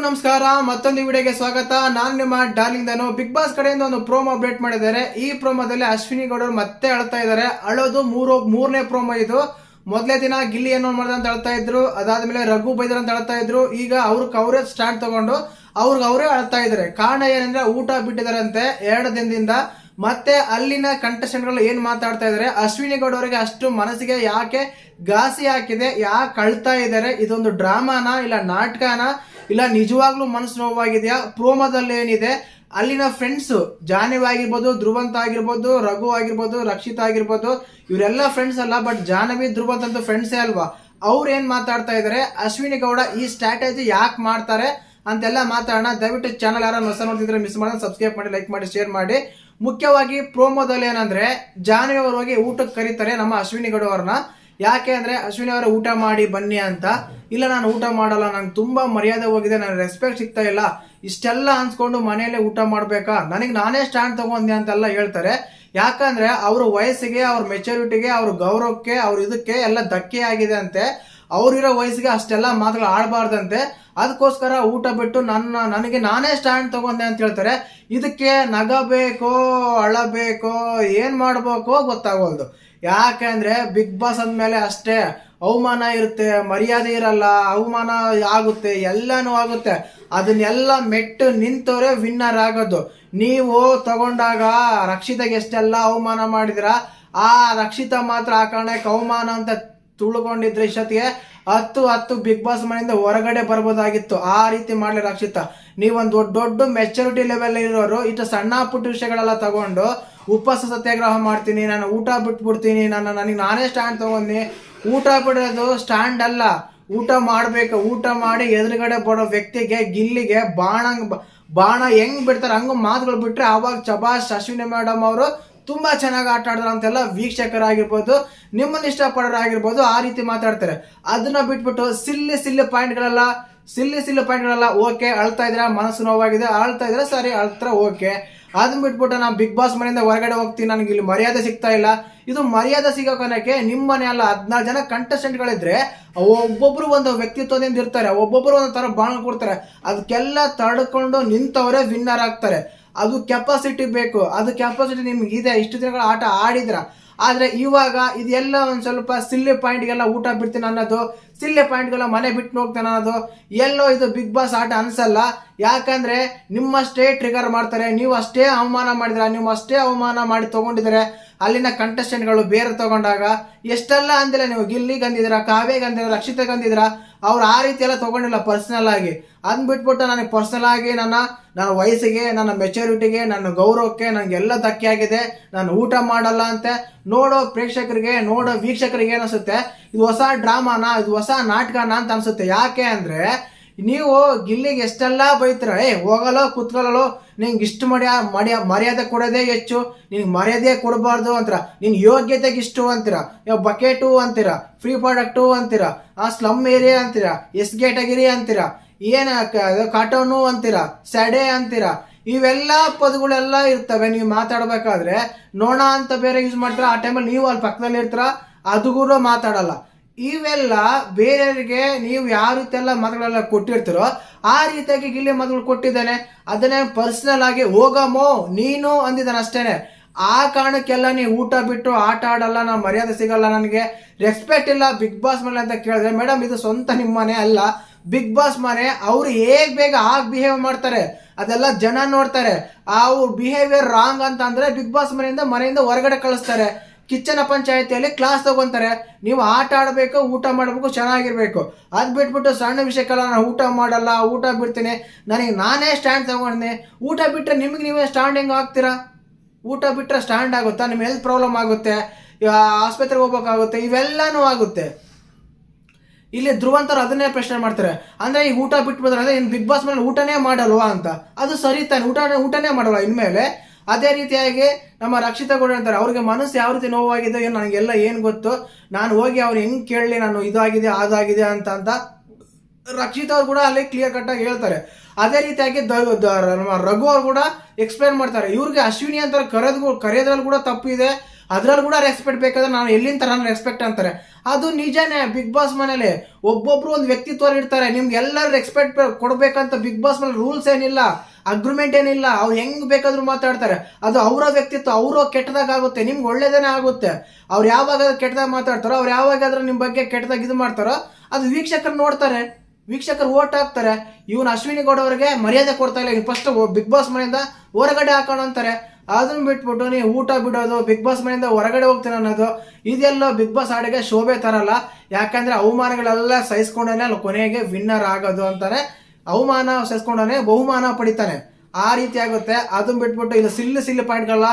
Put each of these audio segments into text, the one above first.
ನಮಸ್ಕಾರ. ಮತ್ತೊಂದು ವಿಡಿಯೋಗೆ ಸ್ವಾಗತ. ನಾನು ನಿಮ್ಮ ಡಾರ್ಲಿಂಗ್ ಧನು. ಬಿಗ್ ಬಾಸ್ ಕಡೆಯಿಂದ ಒಂದು ಪ್ರೋಮೋ ಅಪ್ಡೇಟ್ ಮಾಡಿದ್ದಾರೆ. ಈ ಪ್ರೋಮೋದಲ್ಲಿ ಅಶ್ವಿನಿ ಗೌಡರು ಮತ್ತೆ ಅಳ್ತಾ ಇದ್ದಾರೆ. ಅಳೋದು ಮೂರನೇ ಪ್ರೋಮೋ ಇದು. ಮೊದಲೇ ದಿನ ಗಿಲ್ಲಿ ಏನೋ ಮಾಡ್ದ ಅಂತ ಅಳ್ತಾ ಇದ್ರು, ಅದಾದ್ಮೇಲೆ ರಘು ಬೈದರ್ ಅಂತ ಅಳ್ತಾ ಇದ್ರು. ಈಗ ಅವರೇ ಸ್ಟ್ಯಾಂಡ್ ತಗೊಂಡು ಅವರೇ ಅಳ್ತಾ ಇದ್ದಾರೆ. ಕಾರಣ ಏನಂದ್ರೆ ಊಟ ಬಿಟ್ಟಿದಾರಂತೆ 2 ದಿನದಿಂದ. ಮತ್ತೆ ಅಲ್ಲಿನ ಕಂಟೆಸ್ಟೆಂಟ್ ಗಳು ಏನ್ ಮಾತಾಡ್ತಾ ಇದಾರೆ, ಅಶ್ವಿನಿ ಗೌಡ ಅವರಿಗೆ ಅಷ್ಟು ಮನಸ್ಸಿಗೆ ಯಾಕೆ ಘಾಸಿ ಹಾಕಿದೆ, ಯಾಕೆ ಅಳ್ತಾ ಇದ್ದಾರೆ, ಇದೊಂದು ಡ್ರಾಮಾನ ಇಲ್ಲ ನಾಟಕನ ಇಲ್ಲ ನಿಜವಾಗ್ಲೂ ಮನಸ್ಸು ನೋವಾಗಿದೆಯಾ, ಪ್ರೋಮೋದಲ್ಲಿ ಏನಿದೆ, ಅಲ್ಲಿನ ಫ್ರೆಂಡ್ಸ್ ಜಾಹ್ನವಿ ಆಗಿರ್ಬೋದು, ಧ್ರುವಂತ ಆಗಿರ್ಬೋದು, ರಘು ಆಗಿರ್ಬೋದು, ರಕ್ಷಿತಾ ಆಗಿರ್ಬೋದು, ಇವರೆಲ್ಲ ಫ್ರೆಂಡ್ಸ್ ಅಲ್ಲ, ಬಟ್ ಜಾಹ್ನವಿ ಧ್ರುವಂತ ಅಂತೂ ಫ್ರೆಂಡ್ಸೇ ಅಲ್ವಾ. ಅವ್ರು ಏನ್ ಮಾತಾಡ್ತಾ ಇದಾರೆ, ಅಶ್ವಿನಿ ಗೌಡ ಈ ಸ್ಟ್ರಾಟಜಿ ಯಾಕೆ ಮಾಡ್ತಾರೆ ಅಂತೆಲ್ಲ ಮಾತಾಡೋಣ. ದಯವಿಟ್ಟು ಚಾನಲ್ ಯಾರು ಹೊಸ ನೋಡ್ತಿದ್ರೆ ಮಿಸ್ ಮಾಡಿ ಸಬ್ಸ್ಕ್ರೈಬ್ ಮಾಡಿ, ಲೈಕ್ ಮಾಡಿ, ಶೇರ್ ಮಾಡಿ. ಮುಖ್ಯವಾಗಿ ಪ್ರೋಮೋದಲ್ಲಿ ಏನಂದ್ರೆ ಜಾಹ್ನವಿ ಅವರು ಹೋಗಿ ಊಟಕ್ಕೆ ಕರೀತಾರೆ ನಮ್ಮ ಅಶ್ವಿನಿ ಗೌಡ ಅವ್ರನ್ನ. ಯಾಕೆ ಅಂದ್ರೆ ಅಶ್ವಿನಿ ಅವರ ಊಟ ಮಾಡಿ ಬನ್ನಿ ಅಂತ. ಇಲ್ಲ ನಾನು ಊಟ ಮಾಡಲ್ಲ, ನಂಗೆ ತುಂಬಾ ಮರ್ಯಾದೆ ಹೋಗಿದೆ, ನನಗೆ ರೆಸ್ಪೆಕ್ಟ್ ಸಿಗ್ತಾ ಇಲ್ಲ, ಇಷ್ಟೆಲ್ಲ ಅನ್ಸ್ಕೊಂಡು ಮನೆಯಲ್ಲೇ ಊಟ ಮಾಡ್ಬೇಕಾ, ನನಗೆ ನಾನೇ ಸ್ಟ್ಯಾಂಡ್ ತಗೊಂಡೆ ಅಂತೆಲ್ಲ ಹೇಳ್ತಾರೆ. ಯಾಕಂದ್ರೆ ಅವ್ರ ವಯಸ್ಸಿಗೆ, ಅವ್ರ ಮೆಚುರಿಟಿಗೆ, ಅವ್ರ ಗೌರವಕ್ಕೆ, ಅವ್ರ ಇದಕ್ಕೆ ಎಲ್ಲ ಧಕ್ಕೆ ಆಗಿದೆ ಅಂತೆ. ಅವ್ರಿರೋ ವಯಸ್ಸಿಗೆ ಅಷ್ಟೆಲ್ಲ ಮಾತುಗಳು ಆಡಬಾರ್ದಂತೆ. ಅದಕ್ಕೋಸ್ಕರ ಊಟ ಬಿಟ್ಟು ನನಗೆ ನಾನೇ ಸ್ಟ್ಯಾಂಡ್ ತಗೊಂಡೆ ಅಂತ ಹೇಳ್ತಾರೆ. ಇದಕ್ಕೆ ನಗಬೇಕೋ ಅಳಬೇಕೋ ಏನ್ ಮಾಡ್ಬೇಕೋ ಗೊತ್ತಾಗೋಲ್ದು. ಯಾಕಂದ್ರೆ ಬಿಗ್ ಬಾಸ್ ಅಂದ್ಮೇಲೆ ಅಷ್ಟೇ ಅವಮಾನ ಇರುತ್ತೆ, ಮರ್ಯಾದೆ ಇರಲ್ಲ, ಅವಮಾನ ಆಗುತ್ತೆ, ಎಲ್ಲಾನು ಆಗುತ್ತೆ. ಅದನ್ನೆಲ್ಲ ಮೆಟ್ಟು ನಿಂತವ್ರೆ ವಿನ್ನರ್ ಆಗೋದು. ನೀವು ತಗೊಂಡಾಗ ರಕ್ಷಿತಾಗೆ ಎಷ್ಟೆಲ್ಲ ಅವಮಾನ ಮಾಡಿದ್ರ, ಆ ರಕ್ಷಿತಾ ಮಾತ್ರ ಆ ಕಾರಣಕ್ಕೆ ಅವಮಾನ ಅಂತ ತುಳ್ಕೊಂಡಿದ್ರೆ ಇಷ್ಟೊತ್ತಿಗೆ 10 ಬಿಗ್ ಬಾಸ್ ಮನೆಯಿಂದ ಹೊರಗಡೆ ಬರ್ಬೋದಾಗಿತ್ತು. ಆ ರೀತಿ ಮಾಡ್ಲಿ ರಕ್ಷಿತಾ. ನೀವೊಂದು ದೊಡ್ಡ ಮೆಚುರಿಟಿ ಲೆವೆಲ್ ಇರೋರು ಇಷ್ಟು ಸಣ್ಣ ಪುಟ್ಟ ವಿಷಯಗಳೆಲ್ಲ ತಗೊಂಡು ಉಪವಾಸ ಸತ್ಯಾಗ್ರಹ ಮಾಡ್ತೀನಿ, ನಾನು ಊಟ ಬಿಟ್ಬಿಡ್ತೀನಿ, ನನಗೆ ನಾನೇ ಸ್ಟ್ಯಾಂಡ್ ತಗೊಂಡಿ. ಊಟ ಬಿಡೋದು ಸ್ಟ್ಯಾಂಡ್ ಅಲ್ಲ, ಊಟ ಮಾಡ್ಬೇಕು. ಊಟ ಮಾಡಿ ಎದುರುಗಡೆ ಬರೋ ವ್ಯಕ್ತಿಗೆ, ಗಿಲ್ಲಿಗೆ ಬಾಣ ಹೆಂಗ್ ಬಿಡ್ತಾರೆ ಹಂಗ ಮಾತುಗಳು ಬಿಟ್ರೆ ಅವಾಗ ಚಬಾಷ್ ಅಶ್ವಿನಿ ಮೇಡಮ್ ಅವರು ತುಂಬಾ ಚೆನ್ನಾಗಿ ಆಟ ಆಡಿದ್ರು ಅಂತೆಲ್ಲ ವೀಕ್ಷಕರಾಗಿರ್ಬೋದು, ನಿಮ್ಮನ್ನ ಇಷ್ಟಪಡೋರಾಗಿರ್ಬೋದು ಆ ರೀತಿ ಮಾತಾಡ್ತಾರೆ. ಅದನ್ನ ಬಿಟ್ಬಿಟ್ಟು ಸಿಲ್ಲಿ ಪಾಯಿಂಟ್ಗಳೆಲ್ಲ ಓಕೆ, ಅಳ್ತಾ ಇದ್ರೆ ಮನಸ್ಸು ನೋವಾಗಿದೆ, ಅಳ್ತಾ ಇದ್ರೆ ಸರಿ, ಅಳ್ತಾರ ಓಕೆ. ಅದನ್ನ ಬಿಟ್ಬಿಟ್ಟು ನಾನು ಬಿಗ್ ಬಾಸ್ ಮನೆಯಿಂದ ಹೊರಗಡೆ ಹೋಗ್ತೀನಿ, ನನಗೆ ಇಲ್ಲಿ ಮರ್ಯಾದೆ ಸಿಗ್ತಾ ಇಲ್ಲ. ಇದು ಮರ್ಯಾದೆ ಸಿಗೋಕನಕ್ಕೆ ನಿಮ್ಮ ಮನೆ ಅಲ್ಲ, 14 ಜನ ಕಂಟೆಸ್ಟೆಂಟ್ ಗಳಿದ್ರೆ ಒಬ್ಬೊಬ್ರು ಒಂದು ವ್ಯಕ್ತಿತ್ವದಿಂದ ಇರ್ತಾರೆ, ಒಬ್ಬೊಬ್ರು ಒಂದು ತರ ಬಾಣ ಕೊಡ್ತಾರೆ. ಅದಕ್ಕೆಲ್ಲ ತಡ್ಕೊಂಡು ನಿಂತವರೇ ವಿನ್ನರ್ ಆಗ್ತಾರೆ. ಅದು ಕೆಪಾಸಿಟಿ ಬೇಕು. ಅದು ಕೆಪಾಸಿಟಿ ನಿಮ್ಗೆ ಇದೆ, ಇಷ್ಟು ದಿನಗಳ ಆಟ ಆಡಿದ್ರ. ಆದ್ರೆ ಇವಾಗ ಇದೆಲ್ಲ ಒಂದ್ ಸ್ವಲ್ಪ ಸಿಲ್ಲಿ ಪಾಯಿಂಟ್ಗೆಲ್ಲ ಊಟ ಬಿಡ್ತೀನಿ ಅನ್ನೋದು, ಸಿಲ್ಲಿ ಪಾಯಿಂಟ್ಗೆಲ್ಲ ಮನೆ ಬಿಟ್ಟು ಹೋಗ್ತಾನೆ ಅನ್ನೋದು ಎಲ್ಲೋ ಇದು ಬಿಗ್ ಬಾಸ್ ಆಟ ಅನ್ಸಲ್ಲ. ಯಾಕಂದ್ರೆ ನಿಮ್ಮಷ್ಟೇ ಟ್ರಿಗರ್ ಮಾಡ್ತಾರೆ. ನೀವು ಅಷ್ಟೇ ಅವಮಾನ ಮಾಡಿದ್ರ, ನೀವು ಅಷ್ಟೇ ಅವಮಾನ ಮಾಡಿ ತಗೊಂಡಿದ್ರೆ ಅಲ್ಲಿನ ಕಂಟೆಸ್ಟೆಂಟ್ಗಳು ಬೇರೆ ತಗೊಂಡಾಗ ಎಷ್ಟೆಲ್ಲ ಅಂದಿಲ್ಲ. ನೀವು ಗಿಲ್ಲಿಗೆ ಅಂದಿದ್ರ, ಕಾವ್ಯಗೆ ಅಂದಿದ್ರ, ರಕ್ಷಿತಾಗೆ ಅಂದಿದ್ರ, ಅವ್ರು ಆ ರೀತಿ ಎಲ್ಲ ತಗೊಂಡಿಲ್ಲ ಪರ್ಸನಲ್ ಆಗಿ. ಅದನ್ನ ಬಿಟ್ಬಿಟ್ಟು ನನಗೆ ಪರ್ಸನಲ್ ಆಗಿ ನನ್ನ ವಯಸ್ಸಿಗೆ, ನನ್ನ ಮೆಚುರಿಟಿಗೆ, ನನ್ನ ಗೌರವಕ್ಕೆ ನನಗೆಲ್ಲ ಧಕ್ಕೆ ಆಗಿದೆ, ನಾನು ಊಟ ಮಾಡಲ್ಲ ಅಂತೆ. ನೋಡೋ ಪ್ರೇಕ್ಷಕರಿಗೆ, ನೋಡೋ ವೀಕ್ಷಕರಿಗೆ ಏನಿಸುತ್ತೆ, ಇದು ಹೊಸ ಡ್ರಾಮಾನ, ಇದು ಹೊಸ ನಾಟಕನ ಅಂತ ಅನ್ಸುತ್ತೆ. ಯಾಕೆ ಅಂದ್ರೆ ನೀವು ಗಿಲ್ಲಿಗೆ ಎಷ್ಟೆಲ್ಲ ಬೈತೀರ, ಹೋಗಲ್ಲೋ ಕುತ್ಕೊಳ್ಳೋ, ನಿಂಗೆ ಇಷ್ಟು ಮರ್ಯಾದೆ ಕೊಡೋದೇ ಹೆಚ್ಚು, ನಿನ್ಗೆ ಮರ್ಯಾದೆ ಕೊಡಬಾರ್ದು ಅಂತೀರ, ನಿನ್ ಯೋಗ್ಯತೆಗೆ ಇಷ್ಟು ಅಂತೀರ, ಬಕೆಟು ಅಂತೀರ, ಫ್ರೀ ಪ್ರಾಡಕ್ಟು ಅಂತೀರ, ಆ ಸ್ಲಮ್ ಏರಿಯಾ ಅಂತೀರ, ಎಸ್ ಗೇಟಗಿರಿ ಅಂತೀರ, ಏನ ಕಾಟೋನು ಅಂತೀರ, ಸಡೆ ಅಂತೀರ. ಇವೆಲ್ಲ ಪದಗಳೆಲ್ಲ ಇರ್ತವೆ. ನೀವು ಮಾತಾಡ್ಬೇಕಾದ್ರೆ ನೋಣ ಅಂತ ಬೇರೆ ಯೂಸ್ ಮಾಡ್ತೀರ. ಆ ಟೈಮಲ್ಲಿ ನೀವು ಅಲ್ಲಿ ಪಕ್ಕದಲ್ಲಿ ಇರ್ತೀರ, ಅದು ಕೂಡ ಮಾತಾಡಲ್ಲ. ಇವೆಲ್ಲ ಬೇರೆಯವರಿಗೆ ನೀವು ಯಾವ ರೀತಿ ಎಲ್ಲ ಮಾತುಗಳೆಲ್ಲ ಕೊಟ್ಟಿರ್ತೀರೋ ಆ ರೀತಿಯಾಗಿ ಗಿಲ್ಲಿ ಮಾತುಗಳು ಕೊಟ್ಟಿದ್ದಾನೆ. ಅದನ್ನೇ ಪರ್ಸನಲ್ ಆಗಿ ಹೋಗಮೋ ನೀನು ಅಂದಿದ್ದಾನೆ ಅಷ್ಟೇನೆ. ಆ ಕಾರಣಕ್ಕೆಲ್ಲ ನೀವು ಊಟ ಬಿಟ್ಟು ಆಟ ಆಡಲ್ಲ, ನಾನು ಮರ್ಯಾದೆ ಸಿಗಲ್ಲ, ನನಗೆ ರೆಸ್ಪೆಕ್ಟ್ ಇಲ್ಲ ಬಿಗ್ ಬಾಸ್ ಮೇಲೆ ಅಂತ ಕೇಳಿದ್ರೆ, ಮೇಡಮ್ ಇದು ಸ್ವಂತ ನಿಮ್ಮ ಮನೆ ಅಲ್ಲ, ಬಿಗ್ ಬಾಸ್ ಮನೆ. ಅವ್ರು ಹೇಗ್ ಬೇಗ ಆಗ ಬಿಹೇವ್ ಮಾಡ್ತಾರೆ ಅದೆಲ್ಲ ಜನ ನೋಡ್ತಾರೆ. ಅವ್ರ ಬಿಹೇವಿಯರ್ ರಾಂಗ್ ಅಂತ ಅಂದ್ರೆ ಬಿಗ್ ಬಾಸ್ ಮನೆಯಿಂದ ಹೊರಗಡೆ ಕಳಿಸ್ತಾರೆ. ಕಿಚ್ಚನ ಪಂಚಾಯತಿಯಲ್ಲಿ ಕ್ಲಾಸ್ ತಗೊಂತಾರೆ. ನೀವು ಆಟ ಆಡಬೇಕು, ಊಟ ಮಾಡಬೇಕು, ಚೆನ್ನಾಗಿರ್ಬೇಕು. ಅದ್ ಬಿಟ್ಬಿಟ್ಟು ಸಣ್ಣ ವಿಷಯಕ್ಕೆಲ್ಲ ನಾನು ಊಟ ಮಾಡಲ್ಲ, ಊಟ ಬಿಡ್ತೀನಿ, ನನಗೆ ನಾನೇ ಸ್ಟ್ಯಾಂಡ್ ತಗೊಂಡೆ. ಊಟ ಬಿಟ್ರೆ ನಿಮ್ಗೆ ನೀವೇ ಸ್ಟ್ಯಾಂಡ್ ಹೆಂಗ್ ಆಗ್ತೀರಾ? ಊಟ ಬಿಟ್ರೆ ಸ್ಟ್ಯಾಂಡ್ ಆಗುತ್ತಾ? ನಿಮ್ಗೆ ಹೆಲ್ತ್ ಪ್ರಾಬ್ಲಮ್ ಆಗುತ್ತೆ, ಆಸ್ಪತ್ರೆಗೆ ಹೋಗ್ಬೇಕಾಗುತ್ತೆ, ಇವೆಲ್ಲಾನು ಆಗುತ್ತೆ. ಇಲ್ಲಿ ಧ್ರುವಂತರು ಅದನ್ನೇ ಪ್ರಶ್ನೆ ಮಾಡ್ತಾರೆ, ಅಂದ್ರೆ ಈಗ ಊಟ ಬಿಟ್ಬಿಟ್ರೆ ಅಂದ್ರೆ ಇನ್ ಬಿಗ್ ಬಾಸ್ ಮೇಲೆ ಊಟನೇ ಮಾಡಲ್ವಾ ಅಂತ. ಅದು ಸರಿ ತಾನೆ, ಊಟನೇ ಮಾಡಲ್ವಾ ಇನ್ಮೇಲೆ? ಅದೇ ರೀತಿಯಾಗಿ ನಮ್ಮ ರಕ್ಷಿತಾ ಗೌಡ ಅಂತಾರೆ, ಅವ್ರಿಗೆ ಮನಸ್ಸು ಯಾವ ರೀತಿ ನೋವಾಗಿದೆ ಏನು ನನಗೆಲ್ಲ ಏನು ಗೊತ್ತು, ನಾನು ಹೋಗಿ ಅವ್ರು ಹೆಂಗ್ ಕೇಳಲಿ, ನಾನು ಇದಾಗಿದೆ ಅದಾಗಿದೆ ಅಂತ ರಕ್ಷಿತಾ ಅವ್ರು ಕೂಡ ಅಲ್ಲಿ ಕ್ಲಿಯರ್ ಕಟ್ ಆಗಿ ಹೇಳ್ತಾರೆ. ಅದೇ ರೀತಿಯಾಗಿ ನಮ್ಮ ರಘು ಅವ್ರು ಕೂಡ ಎಕ್ಸ್ಪ್ಲೇನ್ ಮಾಡ್ತಾರೆ. ಇವ್ರಿಗೆ ಅಶ್ವಿನಿ ಅಂತ ಕರೆಯೋದ್ರಲ್ಲಿ ಕೂಡ ತಪ್ಪಿದೆ, ಅದ್ರಲ್ಲಿ ಕೂಡ ರೆಸ್ಪೆಕ್ಟ್ ಬೇಕಾದ್ರೆ ನಾನು ಎಲ್ಲಿಂದ ತರ ರೆಸ್ಪೆಕ್ಟ್ ಅಂತಾರೆ. ಅದು ನಿಜಾನೇ. ಬಿಗ್ ಬಾಸ್ ಮನೇಲಿ ಒಬ್ಬೊಬ್ರು ಒಂದು ವ್ಯಕ್ತಿತ್ವ ಇರ್ತಾರೆ. ನಿಮ್ಗೆ ಎಲ್ಲರೂ ರೆಸ್ಪೆಕ್ಟ್ ಕೊಡ್ಬೇಕಂತ ಬಿಗ್ ಬಾಸ್ ಮೇಲೆ ರೂಲ್ಸ್ ಏನಿಲ್ಲ, ಅಗ್ರಿಮೆಂಟ್ ಏನಿಲ್ಲ. ಅವ್ರು ಹೆಂಗ್ ಬೇಕಾದ್ರೂ ಮಾತಾಡ್ತಾರೆ. ಅದು ಅವರ ವ್ಯಕ್ತಿತ್ವ. ಅವರು ಕೆಟ್ಟದಾಗ ಆಗುತ್ತೆ, ನಿಮ್ಗೆ ಒಳ್ಳೇದೇನೆ ಆಗುತ್ತೆ. ಅವ್ರು ಯಾವಾಗ ಕೆಟ್ಟದಾಗ ಮಾತಾಡ್ತಾರೋ, ಅವ್ರು ಯಾವಾಗಾದ್ರೂ ನಿಮ್ ಬಗ್ಗೆ ಕೆಟ್ಟದಾಗ ಇದು ಮಾಡ್ತಾರೋ ಅದು ವೀಕ್ಷಕರು ನೋಡ್ತಾರೆ, ವೀಕ್ಷಕರು ಓಟ್ ಹಾಕ್ತಾರೆ. ಇವನು ಅಶ್ವಿನಿ ಗೌಡ ಅವ್ರಿಗೆ ಮರ್ಯಾದೆ ಕೊಡ್ತಾ ಇಲ್ಲ, ಫಸ್ಟ್ ಬಿಗ್ ಬಾಸ್ ಮನೆಯಿಂದ ಹೊರಗಡೆ ಹಾಕೋಣ ಅಂತಾರೆ. ಅದನ್ನ ಬಿಟ್ಬಿಟ್ಟು ನೀವು ಊಟ ಬಿಡೋದು, ಬಿಗ್ ಬಾಸ್ ಮನೆಯಿಂದ ಹೊರಗಡೆ ಹೋಗ್ತೀನಿ ಅನ್ನೋದು, ಇದೆಲ್ಲ ಬಿಗ್ ಬಾಸ್ ಹಾಡಿಗೆ ಶೋಭೆ ತರಲ್ಲ. ಯಾಕಂದ್ರೆ ಅವಮಾನಗಳೆಲ್ಲ ಸಹಿಸ್ಕೊಂಡೇ ಕೊನೆಗೆ ವಿನ್ನರ್ ಆಗೋದು ಅಂತಾನೆ. ಅವಮಾನ ಸಹಿಸ್ಕೊಂಡೇ ಬಹುಮಾನ ಪಡಿತಾನೆ, ಆ ರೀತಿ ಆಗುತ್ತೆ. ಅದನ್ನ ಬಿಟ್ಬಿಟ್ಟು ಇದು ಸಿಲ್ಲಿ ಪಾಯಿಂಟ್ಗಳಲ್ಲ.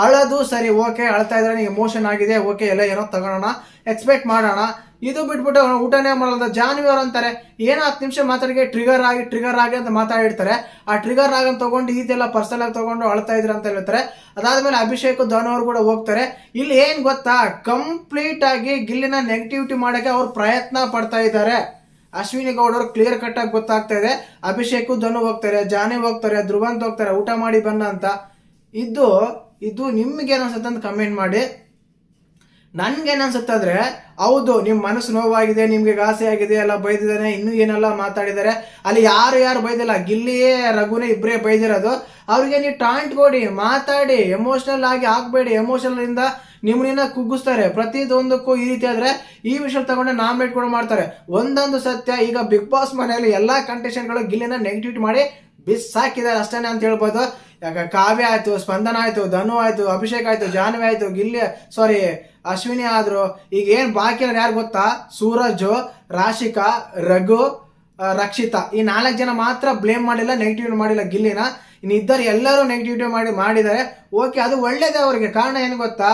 ಅಳೋದು ಸರಿ, ಓಕೆ, ಅಳ್ತಾ ಇದ್ರೆ ಎಮೋಷನ್ ಆಗಿದೆ, ಓಕೆ, ಎಲ್ಲ ಏನೋ ತಗೊಳ್ಳೋಣ, ಎಕ್ಸ್ಪೆಕ್ಟ್ ಮಾಡೋಣ. ಇದು ಬಿಟ್ಬಿಟ್ಟು ಊಟನೇ ಮಾಡಲ್ಲ. ಜಾನ್ವಿ ಅವ್ರು ಅಂತಾರೆ ಏನೋ 10 ನಿಮಿಷ ಮಾತಾಡಿಗೆ ಟ್ರಿಗರ್ ಆಗಿ ಅಂತ ಮಾತಾಡಿರ್ತಾರೆ. ಆ ಟ್ರಿಗರ್ ಆಗಿ ತಗೊಂಡು ಇದೆಲ್ಲ ಪರ್ಸನಲ್ ಆಗಿ ತಗೊಂಡು ಅಳ್ತಾ ಇದ್ರು ಅಂತ ಹೇಳ್ತಾರೆ. ಅದಾದ್ಮೇಲೆ ಅಭಿಷೇಕ್ ಧನು ಅವ್ರು ಕೂಡ ಹೋಗ್ತಾರೆ. ಇಲ್ಲಿ ಏನ್ ಗೊತ್ತಾ, ಕಂಪ್ಲೀಟ್ ಆಗಿ ಗಿಲ್ಲಿನ ನೆಗೆಟಿವಿಟಿ ಮಾಡಕ್ಕೆ ಅವ್ರು ಪ್ರಯತ್ನ ಪಡ್ತಾ ಇದ್ದಾರೆ. ಅಶ್ವಿನಿ ಗೌಡ ಅವ್ರು ಕ್ಲಿಯರ್ ಕಟ್ ಆಗಿ ಗೊತ್ತಾಗ್ತಾ ಇದೆ. ಅಭಿಷೇಕ್ ಧನು ಹೋಗ್ತಾರೆ, ಜಾನಿ ಹೋಗ್ತಾರೆ, ಧ್ರುವಂತ್ ಹೋಗ್ತಾರೆ, ಊಟ ಮಾಡಿ ಬನ್ನ ಅಂತ. ಇದು ನಿಮ್ಗೆ ಏನ್ಸುತ್ತೆ ಅಂತ ಕಮೆಂಟ್ ಮಾಡಿ. ನನ್ಗೇನ್ ಅನ್ಸುತ್ತೆ ಅಂದ್ರೆ, ಹೌದು ನಿಮ್ ಮನಸ್ಸು ನೋವಾಗಿದೆ, ನಿಮ್ಗೆ ಘಾಸಿ ಆಗಿದೆ, ಎಲ್ಲ ಬೈದಿದ್ದಾನೆ, ಇನ್ನೂ ಏನೆಲ್ಲ ಮಾತಾಡಿದ್ದಾರೆ. ಅಲ್ಲಿ ಯಾರು ಬೈದಿಲ್ಲ, ಗಿಲ್ಲಿಯೇ ರಘುನೇ ಇಬ್ಬರೇ ಬೈದಿರೋದು. ಅವ್ರಿಗೆ ನೀವು ಟಾಂಟ್ ಕೊಡಿ, ಮಾತಾಡಿ, ಎಮೋಷನಲ್ ಆಗಿ ಆಗ್ಬೇಡಿ. ಎಮೋಷನಲ್ ಇಂದ ನಿಮ್ಮನ್ನ ಕುಗ್ಗಿಸ್ತಾರೆ. ಪ್ರತಿಯೊಂದಕ್ಕೂ ಈ ರೀತಿ ಆದ್ರೆ ಈ ವಿಷಯ ತಗೊಂಡೆ ನಾಮಿನೇಟ್ ಕೂಡ ಮಾಡ್ತಾರೆ. ಒಂದೊಂದು ಸತ್ಯ, ಈಗ ಬಿಗ್ ಬಾಸ್ ಮನೆಯಲ್ಲಿ ಎಲ್ಲಾ ಕಂಟೆಸ್ಟೆಂಟ್ಗಳು ಗಿಲ್ಲಿನ ನೆಗೆಟಿವಿಟಿ ಮಾಡಿ ಬಿಸಾಕಿದ್ದಾರೆ ಅಷ್ಟೇನೆ ಅಂತ ಹೇಳ್ಬೋದು. ಯಾಕ ಕಾವ್ಯ ಆಯ್ತು, ಸ್ಪಂದನ ಆಯ್ತು, ಧನು ಆಯ್ತು, ಅಭಿಷೇಕ್ ಆಯ್ತು, ಜಾನ್ವಿ ಆಯ್ತು, ಅಶ್ವಿನಿ ಆದ್ರು. ಈಗ ಏನ್ ಬಾಕಿ ಯಾರು ಗೊತ್ತಾ, ಸೂರಜ್, ರಾಶಿಕಾ, ರಘು, ರಕ್ಷಿತಾ, ಈ 4 ಜನ ಮಾತ್ರ ಬ್ಲೇಮ್ ಮಾಡಿಲ್ಲ, ನೆಗೆಟಿವ್ ಮಾಡಿಲ್ಲ ಗಿಲ್ಲಿನ. ಇನ್ನು ಇದ್ದರು ಎಲ್ಲರೂ ನೆಗೆಟಿವಿಟಿ ಮಾಡಿದ್ದಾರೆ. ಓಕೆ, ಅದು ಒಳ್ಳೇದೇ ಅವ್ರಿಗೆ. ಕಾರಣ ಏನು ಗೊತ್ತಾ,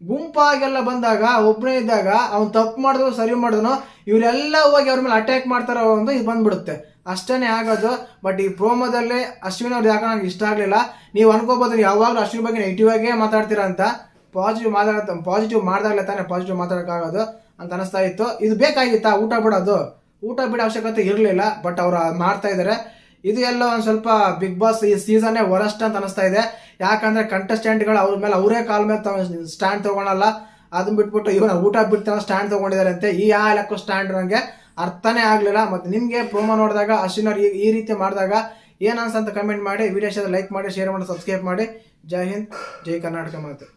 ಗುಂಪಾಗೆಲ್ಲ ಬಂದಾಗ ಒಬ್ಬನೇ ಇದ್ದಾಗ ಅವ್ನು ತಪ್ಪು ಮಾಡಿದ್ರು ಸರಿ ಮಾಡಿದ್ರು ಇವರೆಲ್ಲ ಹೋಗಿ ಅವ್ರ ಮೇಲೆ ಅಟ್ಯಾಕ್ ಮಾಡ್ತಾರೋ ಒಂದು ಇದು ಬಂದ್ಬಿಡುತ್ತೆ, ಅಷ್ಟೇನೆ ಆಗೋದು. ಬಟ್ ಈ ಪ್ರೋಮೋದಲ್ಲಿ ಅಶ್ವಿನಿ ಅವ್ರು ಯಾಕೆ ನಂಗೆ ಇಷ್ಟ ಆಗಲಿಲ್ಲ. ನೀವು ಅನ್ಕೋಬೋದು ಯಾವಾಗಲೂ ಅಶ್ವಿನಿ ಬಗ್ಗೆ ನೆಗೆಟಿವ್ ಆಗೇ ಮಾತಾಡ್ತೀರಾ ಅಂತ. ಪಾಸಿಟಿವ್ ಮಾಡಿದಾಗಲೇ ತಾನೇ ಪಾಸಿಟಿವ್ ಮಾತಾಡೋಕ್ಕಾಗೋದು ಅಂತ ಅನಿಸ್ತಾ ಇತ್ತು. ಇದು ಬೇಕಾಗಿತ್ತಾ ಊಟ ಬಿಡೋ ಅವಶ್ಯಕತೆ ಇರಲಿಲ್ಲ, ಬಟ್ ಅವ್ರು ಮಾಡ್ತಾ ಇದ್ದಾರೆ. ಇದು ಎಲ್ಲ ಒಂದು ಸ್ವಲ್ಪ ಬಿಗ್ ಬಾಸ್ ಈ ಸೀಸನ್ನೇ ವರಸ್ಟ್ ಅಂತ ಅನಿಸ್ತಾ ಇದೆ. ಯಾಕಂದ್ರೆ ಕಂಟೆಸ್ಟೆಂಟ್ಗಳು ಅವ್ರ ಮೇಲೆ ಅವರೇ ಕಾಲ ಮೇಲೆ ಸ್ಟ್ಯಾಂಡ್ ತಗೊಳಲ್ಲ. ಅದನ್ನ ಬಿಟ್ಬಿಟ್ಟು ಇವನ ಊಟ ಬಿಡ್ತಾನೆ ಸ್ಟ್ಯಾಂಡ್ ತಗೊಂಡಿದ್ದಾರೆ ಅಂತೆ. ಈ ಯಾಲಕ್ಕೂ ಸ್ಟ್ಯಾಂಡ್ ನನಗೆ ಅರ್ಥನೇ ಆಗಲಿಲ್ಲ. ಮತ್ತು ನಿಮಗೆ ಪ್ರೋಮೋ ನೋಡಿದಾಗ ಅಶ್ವಿನ್ ಅವ್ರು ಈ ರೀತಿ ಮಾಡಿದಾಗ ಏನು ಅನ್ಸಂತ ಕಮೆಂಟ್ ಮಾಡಿ, ವಿಡಿಯೋ ಲೈಕ್ ಮಾಡಿ, ಶೇರ್ ಮಾಡಿ, ಸಬ್ಸ್ಕ್ರೈಬ್ ಮಾಡಿ. ಜೈ ಹಿಂದ್, ಜೈ ಕರ್ನಾಟಕ ಮಾತು.